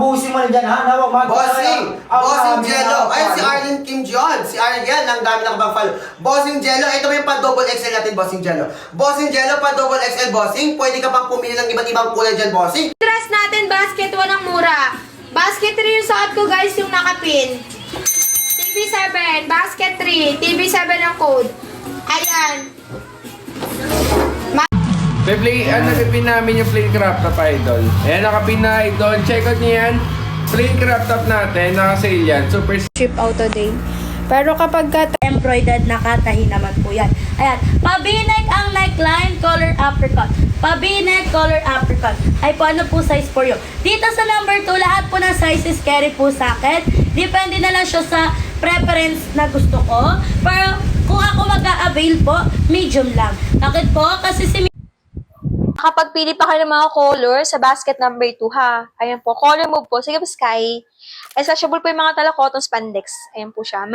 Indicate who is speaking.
Speaker 1: busin mo na dyan, ha?
Speaker 2: Bossing Jello. Ay, si Arlene Kim John. Si Ariel, ang dami na kabang follow. Bossing Jello, ito ba yung pa-double XL natin, Bossing Jello? Bossing Jello, pa-double XL, Bossing. Pwede ka pang pumili ng iba't ibang kulay dyan, Bossing.
Speaker 3: Dress natin, basket, walang mura. Basket 3 yung suot ko, guys, yung nakapin. TV7, basket 3, TV7 ang code. Ayan.
Speaker 4: Nakapin namin yung plain crop top, idol. Ayan, nakapin na, idol. Check out nyo yan. Plain crop top natin, naka-sale yan. Super
Speaker 3: Ship out today. Pero kapag embroidered, nakatahi naman po yan. Ayan. Pabinek ang neckline, color apricot. Pabinek, color apricot. Ay po, ano po size for you? Dito sa number 2, lahat po ng sizes carry po sa akin. Depende na lang siya sa preference na gusto ko. Pero kung ako mag-a-avail po, medium lang. Bakit po? Kasi si
Speaker 5: Nakapagpili pa kayo ng mga color sa basket number 2, ha? Ayan po, color move po. Sige po, Sky. Accessible po yung mga tala cotton spandex. Ayan po siya.